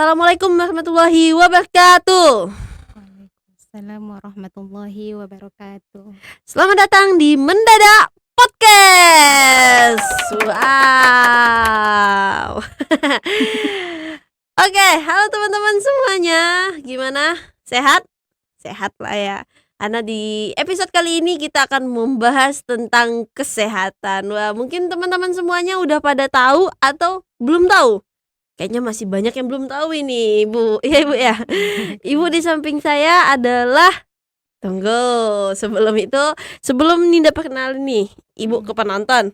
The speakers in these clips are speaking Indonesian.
Assalamualaikum warahmatullahi wabarakatuh. Waalaikumsalam warahmatullahi wabarakatuh. Selamat datang di Mendadak Podcast. Wow. Oke, halo teman-teman semuanya. Gimana? Sehat? Sehat lah ya. Karena di episode kali ini kita akan membahas tentang kesehatan. Wah, mungkin teman-teman semuanya udah pada tahu atau belum tahu? Kayaknya masih banyak yang belum tahu ini, Ibu. Iya, Ibu ya. Ibu di samping saya adalah sebelum Ninda perkenalin nih Ibu ke penonton.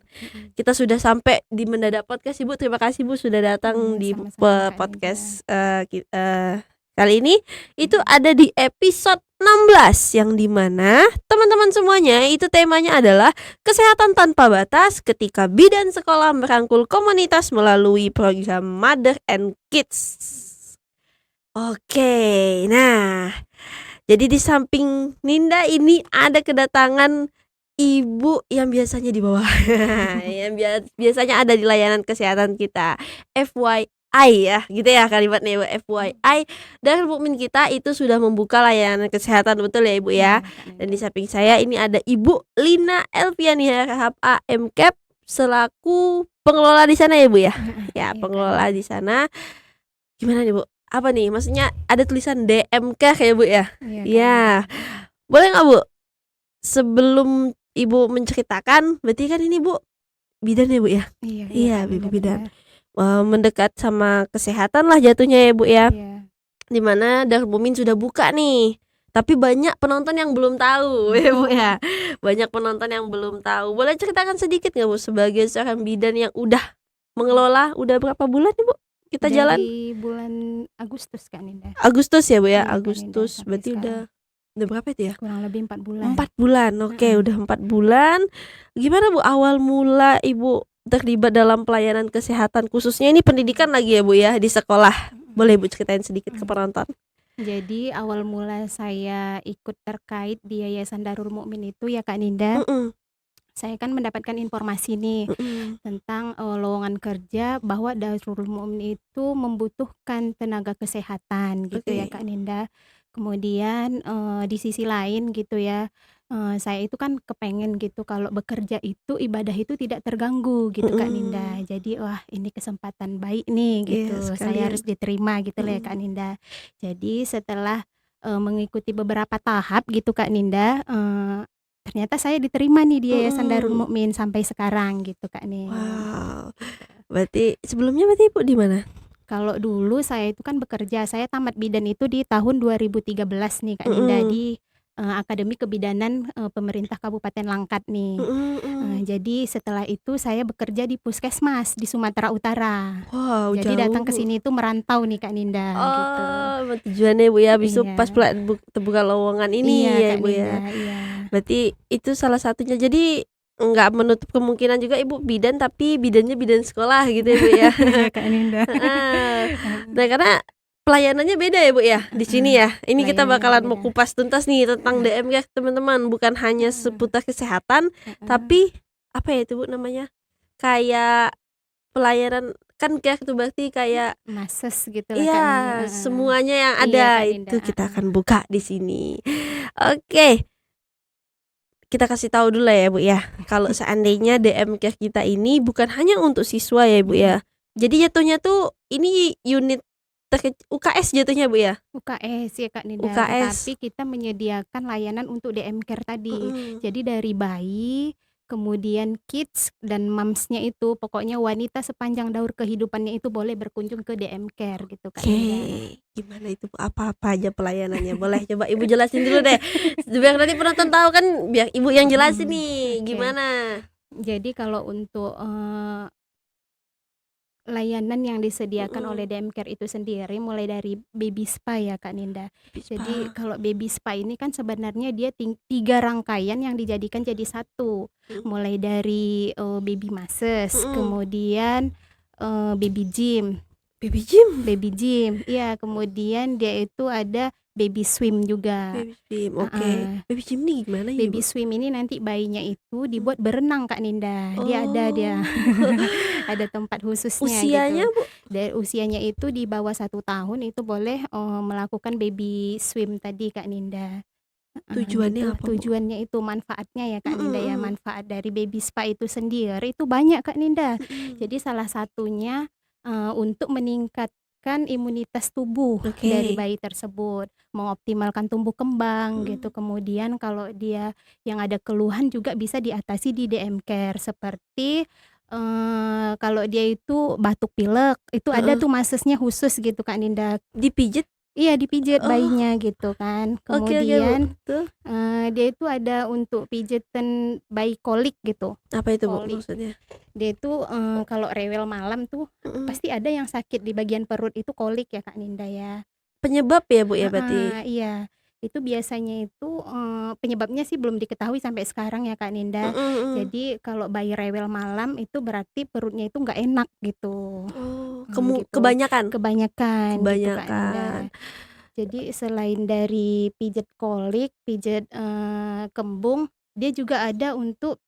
Kita sudah sampai di Mendadak Podcast, Ibu. Terima kasih, Bu, sudah datang di Sama-sama, Kak podcast kali ini. Itu ada di episode 16 yang dimana teman-teman semuanya itu temanya adalah kesehatan tanpa batas ketika bidan sekolah merangkul komunitas melalui program Mother and Kids. Oke, nah jadi di samping Ninda ini ada kedatangan ibu yang biasanya di bawah yang biasanya ada di layanan kesehatan kita, FYI ya, gitu ya kalimatnya, Ibu. FYI, dan mukmin kita itu sudah membuka layanan kesehatan, betul ya, Ibu ya. Dan di samping saya ini ada Ibu Lina Elviania Rahapa MCAP selaku pengelola di sana ya, Bu ya. Ya, pengelola di sana. Gimana nih, Bu? Apa nih? Maksudnya ada tulisan DMK kayak, Bu ya? Iya. Boleh nggak, Bu? Sebelum Ibu menceritakan, berarti kan ini, Bu, bidan ya, Bu ya? Iya, Ibu bidan. Mendekat sama kesehatan lah jatuhnya ya, Bu ya. Dimana Darbumin sudah buka nih. Tapi banyak penonton yang belum tahu ya, Bu ya. Banyak penonton yang belum tahu. Boleh ceritakan sedikit nggak, Bu, sebagai seorang bidan yang udah mengelola udah berapa bulan nih, Bu? Kita dari jalan bulan Agustus, Kak Ninda. Agustus ya, Bu ya. Iya, Kak Agustus Ninda, berarti sampai udah berapa itu ya? kurang lebih 4 bulan. 4 bulan. Oke, udah 4 bulan. Gimana, Bu, awal mula Ibu terlibat dalam pelayanan kesehatan, khususnya ini pendidikan lagi ya, Bu ya, di sekolah? Boleh, Bu, ceritain sedikit ke penonton? Jadi awal mula saya ikut terkait di Yayasan Darul Mukmin itu ya, Kak Ninda. Saya kan mendapatkan informasi nih tentang lowongan kerja bahwa Darul Mukmin itu membutuhkan tenaga kesehatan gitu ya, Kak Ninda. Kemudian di sisi lain gitu ya, saya itu kan kepengen gitu kalau bekerja itu ibadah itu tidak terganggu gitu, Kak Ninda. Jadi wah, ini kesempatan baik nih gitu. Saya harus diterima gitu lah ya, Kak Ninda. Jadi setelah mengikuti beberapa tahap gitu, Kak Ninda, ternyata saya diterima nih di Yayasan Darul Mukmin sampai sekarang gitu, Kak nih. Wow. Berarti sebelumnya Ibu di mana? Kalau dulu saya itu kan bekerja, saya tamat bidan itu di tahun 2013 nih, Kak Ninda, di Akademi Kebidanan Pemerintah Kabupaten Langkat nih. Jadi setelah itu saya bekerja di puskesmas di Sumatera Utara. Wow, jadi jauh, datang ke Bu. sini itu merantau nih, Kak Ninda gitu. Tujuannya, Bu ya, habis itu Iya. pas pula terbuka lowongan ini Iya, ya, Kak Bu ya. Ninda, iya. Berarti itu salah satunya. Jadi nggak menutup kemungkinan juga Ibu bidan, tapi bidannya bidan sekolah gitu ya, Bu ya. Iya, Kak Ninda. Nah, karena pelayanannya beda ya, Bu ya, di sini ya. Ini kita Pelayanannya bakalan mau beda. kupas tuntas nih tentang DMK, teman-teman. Bukan hanya seputar kesehatan, tapi apa ya itu, Bu, namanya? Kayak pelayanan kan kayak itu berarti kayak Mases gitu lah, Kak iya, Ninda. semuanya yang Iya, ada Kak itu Ninda. kita akan buka di sini. Oke. Kita kasih tahu dulu ya, Bu ya. Kalau seandainya DMK kita ini bukan hanya untuk siswa ya, Bu ya. Jadi jatuhnya tuh ini unit UKS jatuhnya, Bu ya. UKS ya, Kak Ninda. UKS. Tapi kita menyediakan layanan untuk DMCare tadi. Jadi dari bayi, kemudian kids dan momsnya itu pokoknya wanita sepanjang daur kehidupannya itu boleh berkunjung ke DMCare gitu, Kak Ninda. Gimana itu, Bu? Apa aja pelayanannya? Boleh coba Ibu jelasin dulu deh. Biar nanti penonton tahu kan, biar Ibu yang jelasin nih. Gimana? Jadi kalau untuk layanan yang disediakan oleh DMCare itu sendiri mulai dari baby spa ya, Kak Ninda. Jadi kalau baby spa ini kan sebenarnya dia 3 rangkaian yang dijadikan jadi satu. Mulai dari baby masses, kemudian baby gym. Iya, kemudian dia itu ada baby swim juga. Baby swim, oke. Heeh. Baby swim nih gimana ya, Baby Bu? swim ini nanti bayinya itu dibuat berenang Kak Ninda. Dia ada Oh. ada tempat khususnya Usianya, gitu. Bu? Dari usianya itu di bawah 1 tahun itu boleh melakukan baby swim tadi Kak Ninda. Tujuannya Gitu. apa, Bu? Tujuannya itu manfaatnya ya Kak Ninda ya, Mhm. manfaat dari baby spa itu sendiri itu banyak Kak Ninda. Mhm. Jadi salah satunya untuk meningkatkan imunitas tubuh dari Oke. bayi tersebut, mengoptimalkan tumbuh kembang gitu. Mhm. Kemudian kalau dia yang ada keluhan juga bisa diatasi di DM Care seperti kalau dia itu batuk pilek, itu ada Heeh. tuh masesnya khusus gitu Kak Ninda. Dipijet? Iya dipijet Oh, bayinya gitu kan. oke oke, Bu. Kemudian Tuh, dia itu ada untuk pijetan bayi kolik gitu. apa itu, Bu, Kolik. maksudnya? Dia itu kalau rewel malam tuh Mhm. pasti ada yang sakit di bagian perut itu kolik ya Kak Ninda ya. Penyebab ya, Bu, ya Heeh, berarti? iya. Itu biasanya itu penyebabnya sih belum diketahui sampai sekarang ya Kak Ninda. Mhm mhm. Jadi kalau bayi rewel malam itu berarti perutnya itu nggak enak gitu. Oh, Gitu. kebanyakan? Kebanyakan gitu Kak Kebanyakan. Ninda. Jadi selain dari pijet kolik, pijet kembung, dia juga ada untuk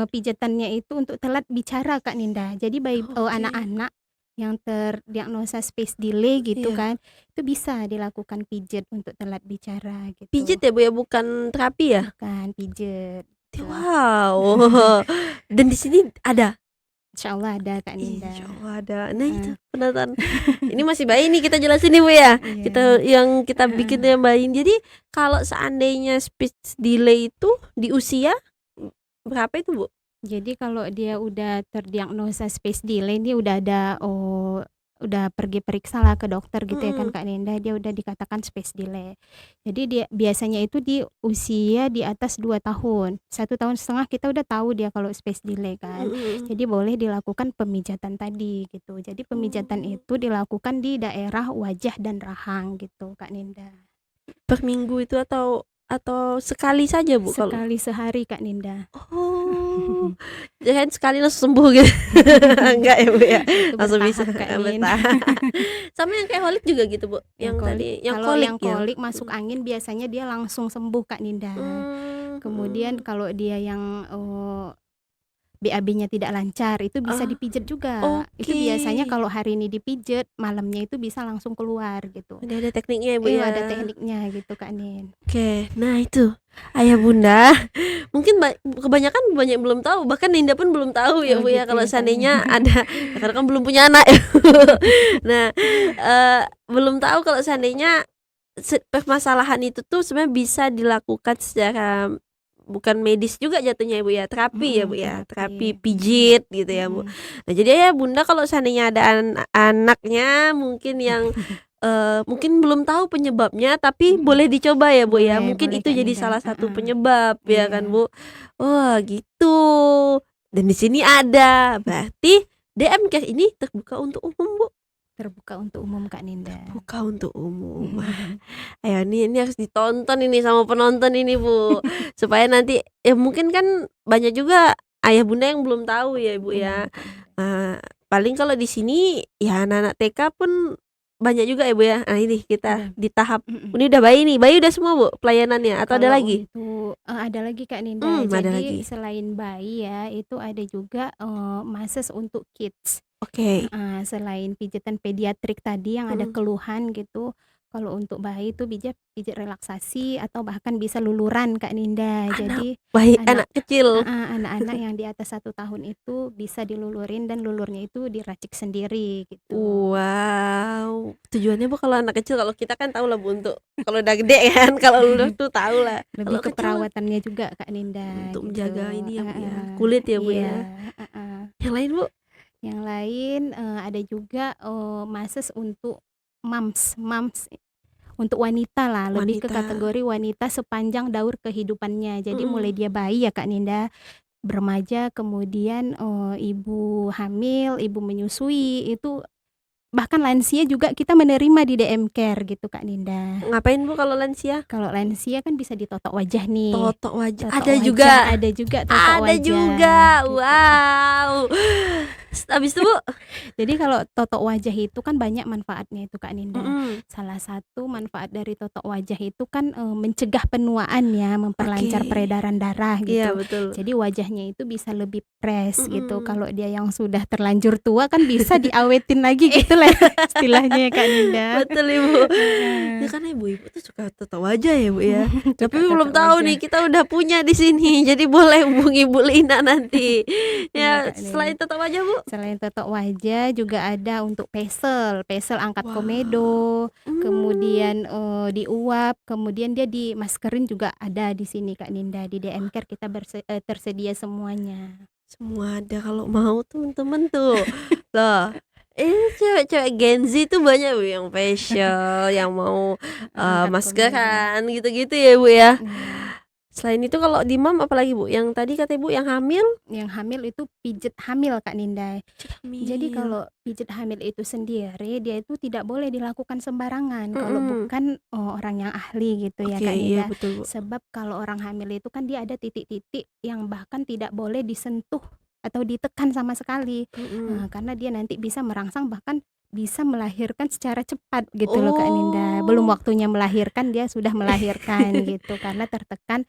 pijatannya itu untuk telat bicara Kak Ninda. Jadi Oke. anak-anak yang terdiagnosa speech delay gitu Iya. kan, itu bisa dilakukan pijet untuk telat bicara Pijet gitu. ya, Bu, ya, bukan terapi ya? Bukan pijet tuh. Wow. Dan di sini ada? Insyaallah ada Kak Ninda. Insyaallah ada. Nah itu Heeh. penataan. Ini masih bayi nih kita jelasin nih, Bu, ya. Kita Iya. yang kita bikin Heeh. yang bayi. Jadi kalau seandainya speech delay itu di usia berapa itu, Bu? Jadi kalau dia udah terdiagnosa space delay, dia udah ada udah pergi periksa lah ke dokter gitu ya kan Mhm. Kak Ninda, dia udah dikatakan space delay. Jadi dia biasanya itu di usia di atas 2 tahun. 1,5 tahun kita udah tahu dia kalau space delay kan. Mhm mhm. Jadi boleh dilakukan pemijatan tadi gitu. Jadi pemijatan Oh. itu dilakukan di daerah wajah dan rahang gitu Kak Ninda. Per minggu itu atau sekali saja, Bu, kalau? Sekali sehari Kak Ninda. Oh. Kirain sekali langsung sembuh gitu. Enggak ya, Bu, ya? Itu Langsung bisa bertahap Kak Nin. bertahan. Sama yang kayak kolik juga gitu, Bu? Yang Yang kolik, tadi yang kalau kolik yang ya? kolik masuk angin biasanya dia langsung sembuh Kak Ninda. Kemudian Mhm. kalau dia yang BAB-nya tidak lancar itu bisa Ah, dipijet juga. Itu oke. biasanya kalau hari ini dipijet, malamnya itu bisa langsung keluar gitu. Udah ada tekniknya ya, Bu, Iya ya? ada tekniknya gitu Kak Nin. Oke, nah itu ayah bunda mungkin kebanyakan banyak yang belum tahu, bahkan Ninda pun belum tahu ya, Oh Bu, ya, gitu kalau ya Kak Nin. seandainya ada ya karena kan belum punya anak ya. Nah, belum tahu kalau seandainya permasalahan itu tuh sebenarnya bisa dilakukan secara bukan medis juga jatuhnya ya, Bu, ya, terapi ya, Bu, ya, terapi Terapi. pijit gitu ya, Bu. Mhm. Nah jadi ya Bunda kalau seandainya ada anaknya mungkin yang mungkin belum tahu penyebabnya tapi Mhm. boleh dicoba ya, Bu, ya, Boleh mungkin boleh itu Kak jadi Ninda, salah satu heeh. penyebab ya kan, Iya. Bu. Wah gitu. Dan di sini ada, berarti DM Care ini terbuka untuk umum, Bu? Terbuka untuk umum Kak Ninda. Terbuka untuk umum. Wah, ayo ini harus ditonton ini sama penonton ini, Bu. Supaya nanti ya mungkin kan banyak juga ayah bunda yang belum tahu ya, Bu, ya. Benar Kak Ninda. Paling kalau di sini ya anak-anak TK pun banyak juga ya, Bu, ya. Nah ini kita Ada. di tahap Mhm. ini udah bayi udah semua, Bu, pelayanannya atau ada Kalau lagi? untuk ada lagi Kak Ninda. Ada Jadi lagi. selain bayi ya, itu ada juga massage untuk kids. Oke. Heeh, selain pijakan pediatrik tadi yang ada Mhm. keluhan gitu, kalau untuk bayi itu pijat relaksasi atau bahkan bisa luluran Kak Ninda. Jadi Anak kecil. anak-anak yang di atas 1 tahun itu bisa dilulurin dan lulurnya itu diracik sendiri gitu. Wow, tujuannya, Bu, kalau anak kecil, kalau kita kan tahu lah, Bu, untuk kalau udah gede kan, kalau lulur tuh tahu lah. Lebih Kalau ke kecil perawatannya juga Kak Ninda untuk gitu. menjaga ini ya, Bu, ya, Heeh, kulit ya, Bu, iya, ya. heeh. Yang lain, Bu? Yang lain ada juga massage untuk moms untuk wanita lah, lebih ke Wanita. kategori wanita sepanjang daur kehidupannya. Jadi mulai Mhm. dia bayi ya Kak Ninda, remaja, kemudian ibu hamil, ibu menyusui, itu bahkan lansia juga kita menerima di DM Care gitu Kak Ninda. Ngapain, Bu, kalau lansia? Kalau lansia kan bisa ditotok wajah nih. Totok wajah. Totok Ada wajah, juga. ada juga totok Ada wajah juga. gitu. Wow. habis itu Bu? Jadi kalau totok wajah itu kan banyak manfaatnya itu Kak Ninda. Mhm. Salah satu manfaat dari totok wajah itu kan mencegah penuaan ya, memperlancar Oke. peredaran darah Iya gitu. betul. Jadi wajahnya itu bisa lebih fresh gitu. Mhm. Kalau dia yang sudah terlanjur tua kan bisa diawetin lagi gitu lah istilahnya ya Kak Ninda. Betul Ibu. Ya Heeh. kan ibu-ibu tuh suka tato wajah ya Bu ya. Tapi Suka belum totok tahu wajah. nih kita udah punya di sini. Jadi boleh hubungi Bu Lina nanti. Iya Ya Kak selain Nin. tato wajah Bu? Selain totok wajah juga ada untuk pesel, pesel angkat Wow. komedo, kemudian diuap, kemudian dia dimaskerin juga ada di sini Kak Ninda. Di DM Care kita tersedia semuanya. Semua ada kalau mau temen-temen tuh. Loh, ini cewek-cewek Gen Z tuh banyak Bu yang facial, yang mau Angkat komedo. maskeran gitu-gitu ya Bu ya. Iya. Selain itu kalau di MAM apalagi Bu? Yang tadi kata Ibu yang hamil? Yang hamil itu pijet hamil Kak Ninda. Jadi Hamil. kalau pijet hamil itu sendiri dia itu tidak boleh dilakukan sembarangan kalau Mhm. bukan orang yang ahli gitu ya Oke, Kak iya Ninda. betul Bu. Sebab kalau orang hamil itu kan dia ada titik-titik yang bahkan tidak boleh disentuh atau ditekan sama sekali. Mhm. Karena dia nanti bisa merangsang bahkan bisa melahirkan secara cepat gitu loh Kak Ninda. Belum Oh. waktunya melahirkan dia sudah melahirkan gitu karena tertekan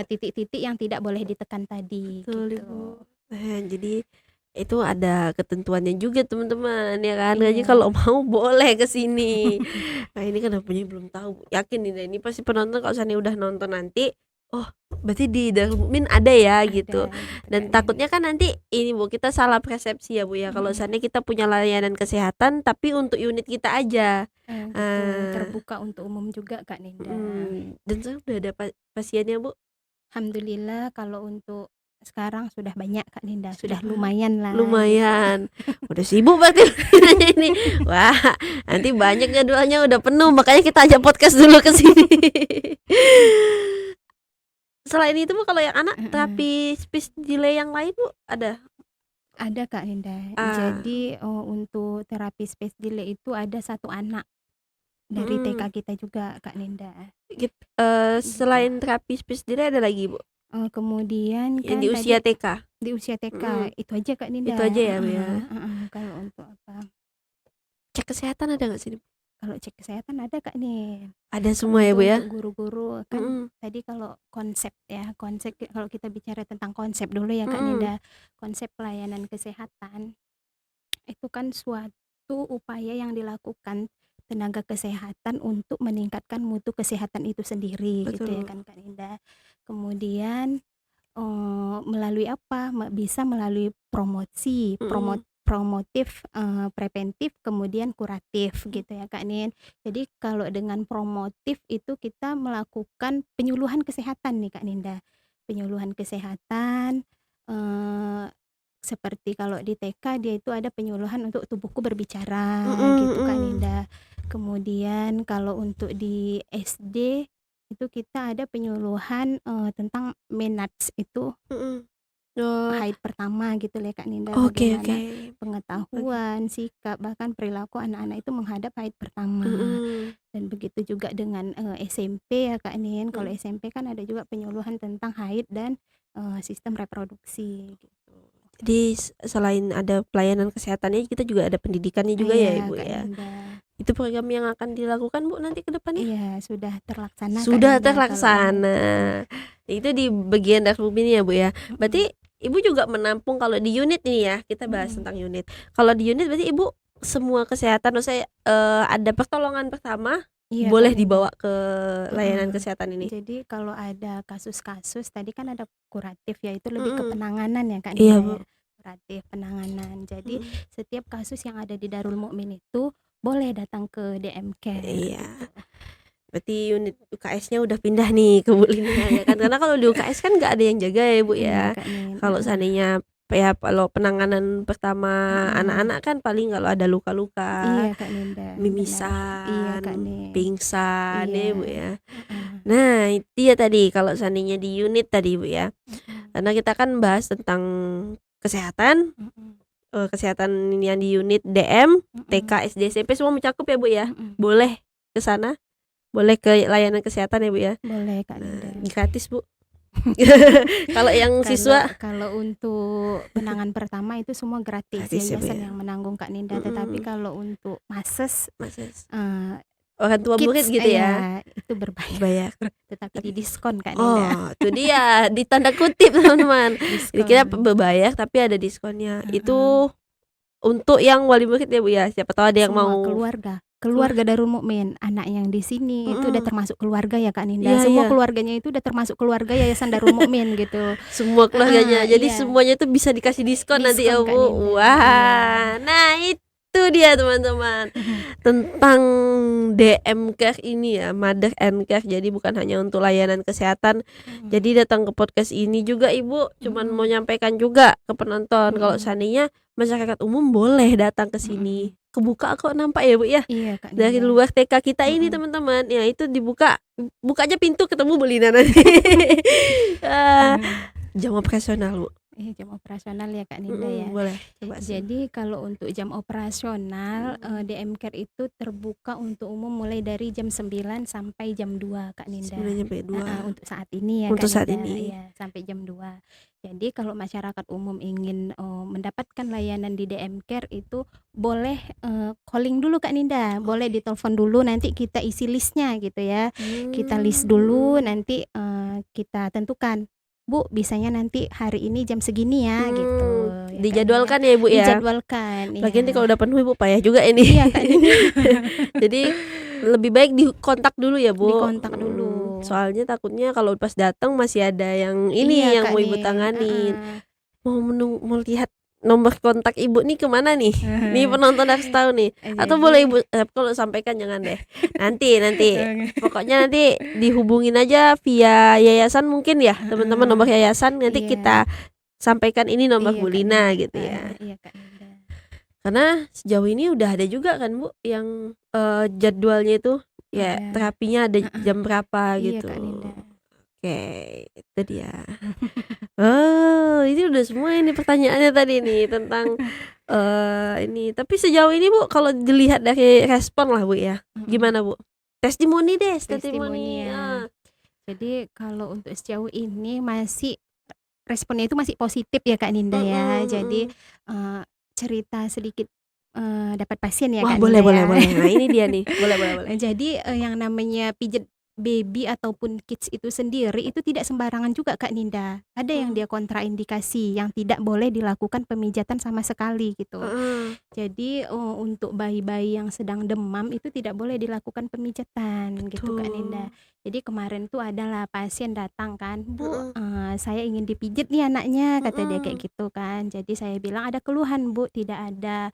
titik-titik yang tidak boleh ditekan tadi Betul gitu. Ibu. Jadi itu ada ketentuannya juga teman-teman ya kan. Jadi Iya. kalau mau boleh ke sini. Nah, ini kan apanya belum tahu. Yakin ini pasti penonton kalau misalnya udah nonton nanti, oh berarti di Darul Mukmin ada ya gitu. Ada gitu Dan Kak Nin. takutnya kan nanti ini Bu, kita salah persepsi ya Bu ya. Kalau misalnya kita punya layanan kesehatan tapi untuk unit kita aja. Betul, terbuka untuk umum juga Kak Ninda. Dan sekarang udah ada pasiennya Bu? Alhamdulillah kalau untuk sekarang sudah banyak Kak Ninda, sudah Sudah lumayan lah gitu. Lumayan. Udah sibuk berarti ini. Wah, nanti banyak jadwalnya udah penuh, makanya kita ajak podcast dulu ke sini. Selain itu Bu, kalau yang anak terapi speech delay yang lain Bu, ada? Ada Kak Ninda. Ah. Jadi untuk terapi speech delay itu ada 1 anak dari TK kita juga Kak Ninda. Selain terapi speech delay ada lagi Bu? Kemudian Yang kan di usia tadi TK? di usia TK itu aja Kak Ninda. Itu aja ya Bu ya? Kalau untuk apa? Cek kesehatan ada nggak sih? Kalau cek kesehatan ada Kak Nin. Ada semua ya Bu ya? Untuk guru-guru kan tadi kalau konsep ya, konsep kalau kita bicara tentang konsep dulu ya Kak Ninda. Konsep pelayanan kesehatan itu kan suatu upaya yang dilakukan tenaga kesehatan untuk meningkatkan mutu kesehatan itu sendiri gitu ya kan Kak Ninda. Kemudian melalui apa? Bisa melalui promosi, promotif, preventif, kemudian kuratif gitu ya Kak Nin. Jadi kalau dengan promotif itu kita melakukan penyuluhan kesehatan nih Kak Ninda. Penyuluhan kesehatan seperti kalau di TK dia itu ada penyuluhan untuk tubuhku berbicara gitu Kak Ninda. Kemudian kalau untuk di SD itu kita ada penyuluhan tentang MENARS itu haid pertama gitu ya Kak Ninda. Bagaimana pengetahuan, sikap, bahkan perilaku anak-anak itu menghadap haid pertama. Dan begitu juga dengan SMP ya Kak Nin. Kalau SMP kan ada juga penyuluhan tentang haid dan sistem reproduksi gitu. Jadi selain ada pelayanan kesehatannya kita juga ada pendidikannya juga ya Ibu Kak ya. Ninda. Itu program yang akan dilakukan Bu nanti ke depannya? Iya, sudah terlaksana. Sudah terlaksana. Itu di bagian Darul Mukmin ya Bu ya. Berarti Ibu juga menampung kalau di unit nih ya, kita bahas tentang unit. Kalau di unit berarti Ibu semua kesehatan, maksudnya ada pertolongan pertama boleh dibawa ke layanan kesehatan ini. Jadi kalau ada kasus-kasus tadi kan ada kuratif ya, itu lebih ke penanganan ya Kak Iya Ninda Bu. ya. Kuratif penanganan. Jadi setiap kasus yang ada di Darul Mukmin itu boleh datang ke DM Care. Iya. Berarti unit UKS-nya udah pindah nih ke Bu Lina ya kan. Karena kalau di UKS kan nggak ada yang jaga ya Bu ya. Kalau seandainya ya kalau penanganan pertama anak-anak kan paling kalau ada luka-luka, Iya Kak Ninda. mimisan, Kak Nin. pingsan ya Bu ya. Nah itu ya tadi kalau seandainya di unit tadi Bu ya. Karena kita kan bahas tentang kesehatan, kesehatan yang di unit DM, TK, SD, SMP semua mencakup ya Bu ya. Boleh ke sana, boleh ke layanan kesehatan ya Bu ya. Boleh Kak Ninda. Gratis Bu. Kalau yang siswa Kalau untuk penanganan pertama itu semua gratis, gratis ya Bu yayasan ya. yang menanggung Kak Ninda. Tetapi kalau untuk mases, Mases. eee, Orang tua murid kids gitu ya. iya, itu berbayar, Bayar. tetapi didiskon Kak Ninda. Oh, itu dia di tanda kutip teman-teman. Dikira Diskon. berbayar tapi ada diskonnya. Heeh. Itu untuk yang wali murid ya Bu ya. Siapa tahu ada yang Semua mau keluarga Darul Mukmin, anak yang di sini itu udah termasuk keluarga ya Kak Ninda. Iya, Semua iya. keluarganya itu udah termasuk keluarga Yayasan Darul Mukmin gitu. Semua keluarganya. Jadi Iya. semuanya itu bisa dikasih diskon nanti ya Diskon, Kak Bu. Ninda. Wah, nah itu dia teman-teman. Tentang DM Care ini ya, Mother and Care. Jadi bukan hanya untuk layanan kesehatan. Jadi datang ke podcast ini juga Ibu cuman mau nyampaikan juga ke penonton kalau seandainya masyarakat umum boleh datang ke sini. Kebuka kok nampak ya Bu ya. Iya Kak Dari Ninda. luar TK kita ini teman-teman. Ya itu buka aja pintu ketemu Bu Lina nanti. Jam operasional Bu. Jam operasional ya Kak Ninda ya. Boleh coba. Jadi kalau untuk jam operasional DM Care itu terbuka untuk umum mulai dari jam 9 sampai jam 2 Kak Ninda. 9 sampai 2. Untuk saat ini ya Untuk Kak saat Ninda. ini. Iya, sampai jam 2. Jadi kalau masyarakat umum ingin mendapatkan layanan di DM Care itu boleh calling dulu Kak Ninda. Boleh ditelepon dulu, nanti kita isi listnya gitu ya. Kita list dulu, nanti kita tentukan, Bu, bisanya nanti hari ini jam segini ya gitu. Ya, Dijadwalkan ya Ibu ya. Dijadwalkan. Lagian nanti Iya. kalau udah penuh Ibu payah juga ini. Iya Kak Ninda. Jadi lebih baik dikontak dulu ya Bu. Dikontak dulu. Soalnya takutnya kalau pas datang masih ada yang ini Iya, yang Kak mau Ibu Nin. tanganin. Mau lihat nomor kontak Ibu nih kemana nih? Nih penonton harus tahu nih. Atau boleh Ibu kalau sampaikan jangan deh. Nanti pokoknya nanti dihubungin aja via yayasan mungkin ya teman-teman, nomor yayasan nanti Iya. kita sampaikan ini nomor Iya, Bu Kak Lina Ninda. gitu ya. Iya Kak Ninda. Karena sejauh ini udah ada juga kan Bu yang jadwalnya itu ya Ada. terapinya ada jam berapa Iya gitu. Kak Ninda. Oke, itu dia. Oh, ini udah semua ini pertanyaannya tadi nih tentang ini. Tapi sejauh ini Bu kalau dilihat dari respon lah Bu ya. Gimana Bu? Testimoni deh, testimoni. Ya. Jadi kalau untuk sejauh ini masih responnya itu masih positif ya Kak Ninda ya. Jadi cerita sedikit dapat pasien ya Wah, Kak boleh. Ninda ya. Nah, ini dia nih. Boleh. Jadi yang namanya pijat baby ataupun kids itu sendiri itu tidak sembarangan juga Kak Ninda. Ada yang dia kontraindikasi yang tidak boleh dilakukan pemijatan sama sekali gitu. Jadi untuk bayi-bayi yang sedang demam itu tidak boleh dilakukan pemijatan gitu Kak Ninda. Jadi kemarin tuh adalah pasien datang kan, Bu, saya ingin dipijit nih anaknya, kata dia kayak gitu kan. Jadi saya bilang ada keluhan Bu, tidak ada.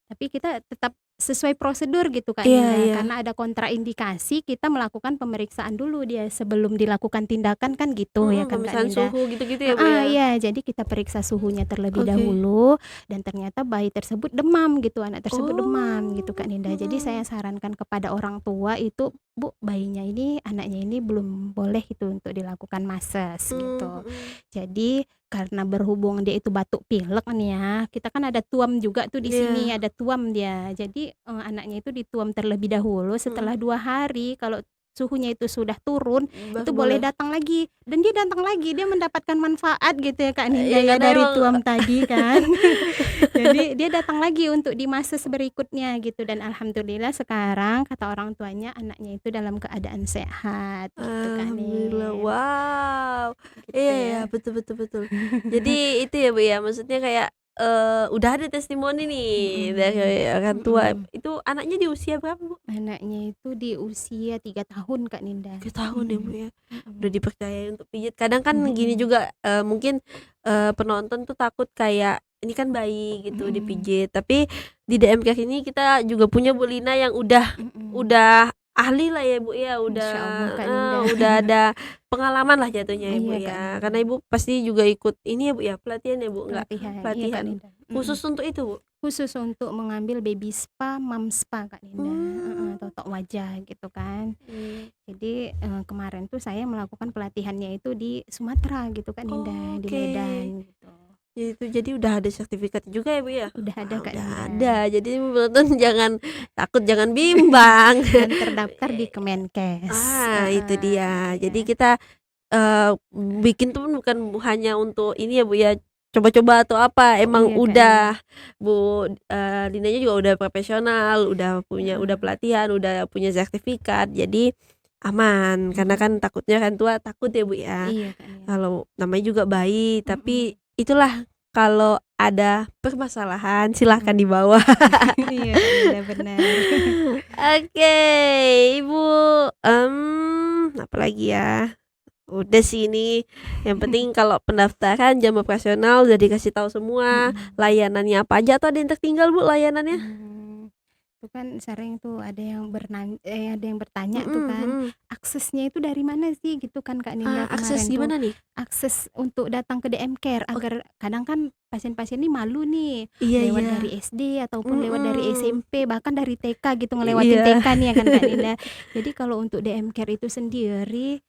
Tapi kita tetap sesuai prosedur gitu Kak Ninda. Karena ada kontraindikasi, kita melakukan pemeriksaan dulu dia sebelum dilakukan tindakan kan gitu ya kan Kak Pemeriksaan Ninda. suhu gitu-gitu ya Bu ya. Iya, jadi kita periksa suhunya terlebih dahulu dan ternyata bayi tersebut demam gitu, anak tersebut demam gitu Kak Ninda. Jadi saya sarankan kepada orang tua itu, Bu, bayinya ini, anaknya ini belum boleh itu untuk dilakukan mases gitu. Jadi karena berhubung dia itu batuk pilek nih ya, kita kan ada tuam juga tuh di sini, ada tuam dia. Jadi anaknya itu dituam terlebih dahulu, setelah 2 hari kalau suhunya itu sudah turun, itu boleh datang lagi. Dan dia datang lagi, dia mendapatkan manfaat gitu ya Kak Ninda ya dari tuam tadi kan. Jadi dia datang lagi untuk di mases berikutnya gitu, dan alhamdulillah sekarang kata orang tuanya anaknya itu dalam keadaan sehat gitu Kak Nin. Alhamdulillah. Wow. Gitu Iya, betul. Jadi itu ya Bu ya, maksudnya kayak udah ada testimoni nih dari orang tua. Itu anaknya di usia berapa Bu? Anaknya itu di usia 3 tahun Kak Ninda. 3 tahun ya Bu ya. Udah dipercaya untuk pijit. Kadang kan gini juga mungkin penonton tuh takut kayak ini kan bayi gitu dipijit. Tapi di DM Care ini kita juga punya Bu Lina yang udah ahli lah ya Bu ya, udah ada pengalaman lah jatuhnya ya Bu ya. Karena Ibu pasti juga ikut ini ya Bu ya, pelatihan ya Bu, pelatihan Iya, khusus untuk itu Bu. Khusus untuk mengambil baby spa, mom spa Kak Ninda, totok wajah gitu kan. Jadi kemarin tuh saya melakukan pelatihannya itu di Sumatera gitu Kak Ninda, di Medan gitu. Jadi udah ada sertifikat juga ya Bu ya? Udah ada Kak Ninda. Ada. Jadi penonton jangan takut, jangan bimbang. Dan terdaftar di Kemenkes. Itu dia. Jadi kita bikin tuh bukan hanya untuk ini ya Bu ya, coba-coba atau apa, emang Iya, Kak udah Ninda. Bu Lindanya juga udah profesional, udah Heeh. pelatihan, udah punya sertifikat, jadi aman. Karena kan takutnya kan tua takut ya Bu ya, Iya, Kak Ninda. kalau namanya juga bayi, Mhm. tapi itulah kalau ada permasalahan silahkan Mhm. dibawa. Iya, Kak Ninda, benar. Oke, Ibu, apalagi ya? Udah sih ini, yang penting kalau pendaftaran jam operasional udah dikasih tahu semua, Mhm. layanannya apa aja atau ada yang tertinggal Bu layanannya? Itu kan sering tuh ada yang ada yang bertanya tuh kan, Mhm. aksesnya itu dari mana sih gitu kan Kak Ninda Akses kemarin tuh. gimana nih? Akses untuk datang ke DM Care Ok agar kadang kan pasien-pasien ini malu nih, iya lewat iya, dari SD ataupun lewat dari mhm, SMP, bahkan dari TK gitu, ngelewatin iya. TK nih ya kan Kak Ninda. Jadi kalau untuk DM Care itu sendiri,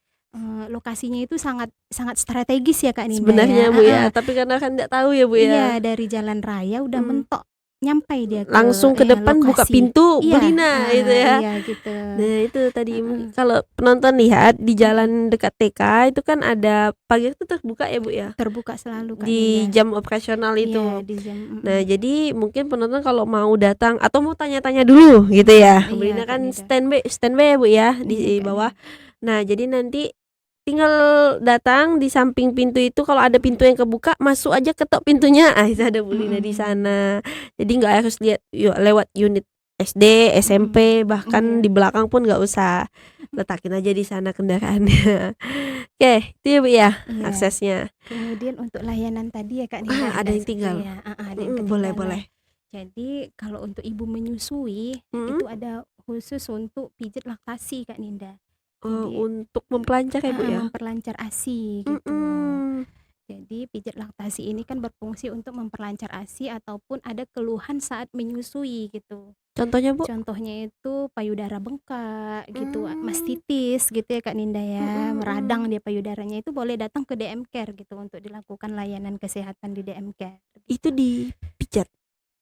lokasinya itu sangat sangat strategis ya Kak Ninda ya, Sebenarnya Bu ya, heeh. tapi karena kan nggak tahu ya Bu Iya, ya, dari jalan raya udah mhm, mentok, nyampai dia ke langsung ke depan buka lokasi. pintu Iya, Belina gitu ya. iya gitu. Nah itu tadi Heeh, kalau penonton lihat di mhm. jalan dekat TK itu kan ada pagar itu terbuka ya Bu ya, Terbuka selalu Kak di Ninda. jam operasional Iya, itu. di jam Nah, jadi mungkin penonton kalau mau datang atau mau tanya-tanya dulu gitu ya, Iya Belina Kak kan Ninda. standby standby ya Bu ya Iya di Kak bawah. Ninda. Nah, jadi nanti tinggal datang di samping pintu itu kalau ada pintu yang kebuka masuk aja ketok pintunya, itu ada Bu Lina di Mhm, sana. Jadi nggak harus lihat lewat unit SD, mhm. SMP, bahkan Iya, di belakang pun nggak usah, letakin aja di sana kendaraannya. Oke, itu ya Bu ya iya. aksesnya. Kemudian untuk layanan tadi ya Kak Ninda Ada ada yang tinggal? ya, ada yang Boleh ketinggalan. boleh. Jadi kalau untuk ibu menyusui Mhm, itu ada khusus untuk pijat laktasi Kak Ninda. Jadi untuk mempelancar ya Bu ya? memperlancar ASI gitu. Mhm. Jadi pijat laktasi ini kan berfungsi untuk memperlancar ASI ataupun ada keluhan saat menyusui gitu. Contohnya, Bu? Contohnya itu payudara bengkak gitu, Mmm, mastitis gitu ya Kak Ninda ya, mhm meradang mhm. dia payudaranya itu boleh datang ke DM Care gitu untuk dilakukan layanan kesehatan di DM Care Itu gitu. dipijat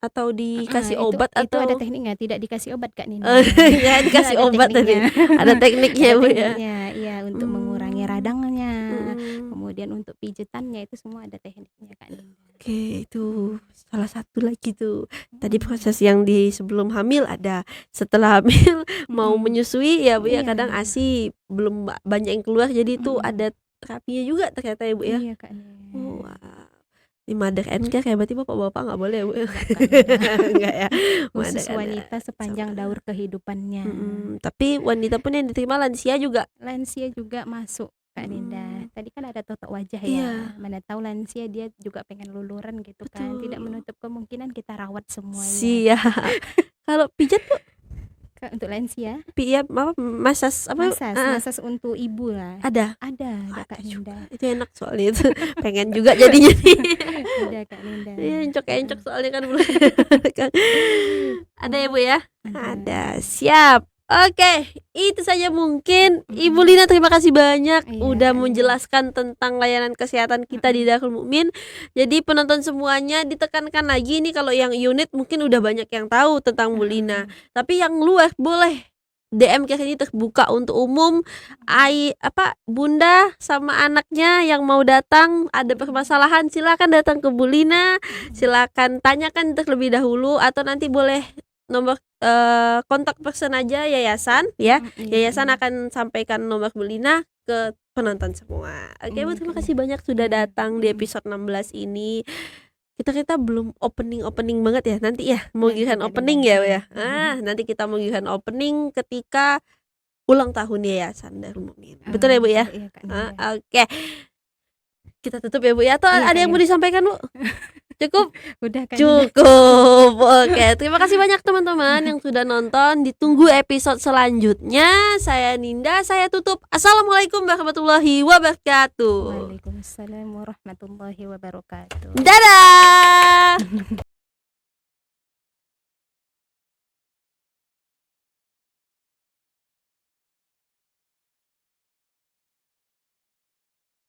atau dikasih Heeh, obat itu ada atau tekniknya, tidak dikasih obat Kak Ninda. oh, kirain dikasih Ada obat tadi. tekniknya. Ada tekniknya, Ada Bu, ya? tekniknya, iya untuk mengurangi Mmm, radangnya, mhm. kemudian untuk pijatannya itu semua ada tekniknya Kak Ninda. Oke, itu Mhm, salah satu lagi tuh. Tadi mhm, proses yang di sebelum hamil ada, setelah hamil mau mhm. menyusui ya, Bu, ya, Iya, kadang ASI belum banyak yang keluar jadi itu mhm. ada terapinya juga ternyata ya, Bu, ya? Iya Kak Ninda. Oh, wow. Di Mother and Care ya, berarti bapak-bapak nggak boleh ya, Bu, ya? Enggak Kak Ninda. Enggak ya? Mother Khusus and wanita sepanjang sama daur kehidupannya. tapi wanita pun yang diterima lansia juga? Lansia juga masuk Kak Ninda. Mhm, Tadi kan ada totok wajah ya, iya, mana tahu lansia dia juga pengen luluran gitu kan, tidak betul. menutup kemungkinan kita rawat semuanya gitu. Siap. Kalau pijat, Bu? Kak, untuk lansia, Ya, apa, masas apa masas heeh, masas untuk ibu lah. ada? Ada Ada Kak juga, Ninda. itu enak soalnya itu, pengen juga jadinya nih. Ada Kak Ninda. Iya, encok-encok Heeh. soalnya kan belum kan. Ada ya, Bu, ya? Ada. Ada, siap. Oke, itu saja mungkin. Ibu Mhm. Lina terima kasih banyak Iya udah Kak Ninda. menjelaskan tentang layanan kesehatan kita di Mhm. Darul Mukmin. Jadi penonton semuanya ditekankan lagi nih kalau yang unit mungkin udah banyak yang tahu tentang Bu Lina. Heeh. Tapi yang luar boleh DM Care ini terbuka untuk umum. Bunda sama anaknya yang mau datang ada Mhm. permasalahan silakan datang ke Bu Lina. Mhm. Silakan tanyakan terlebih dahulu atau nanti boleh nomor kontak person aja yayasan ya. Mhm. Iya Kak Yayasan Ninda. akan sampaikan nomor Bu Lina ke penonton semua. Oke Bu, Iya terima Kak kasih Ninda. banyak sudah Iya. datang di Mhm. episode 16 ini. Kita belum opening banget ya. Nanti ya mau Nanti giliran Kak Ninda. opening ya, Iya. nanti kita mau giliran opening ketika ulang tahun yayasan Darul Mukmin. Betul ya Bu ya? Iya Kak Ninda. Oke. Kita tutup ya Bu ya. Atau Iya ada Kak yang mau Ninda. disampaikan Bu? Cukup? Udah Kak Ninda. Cukup. Oke, terima kasih banyak teman-teman yang sudah nonton. Ditunggu episode selanjutnya. Saya Ninda, saya tutup. Assalamualaikum warahmatullahi wabarakatuh. Waalaikumsalam warahmatullahi wabarakatuh. Dadah.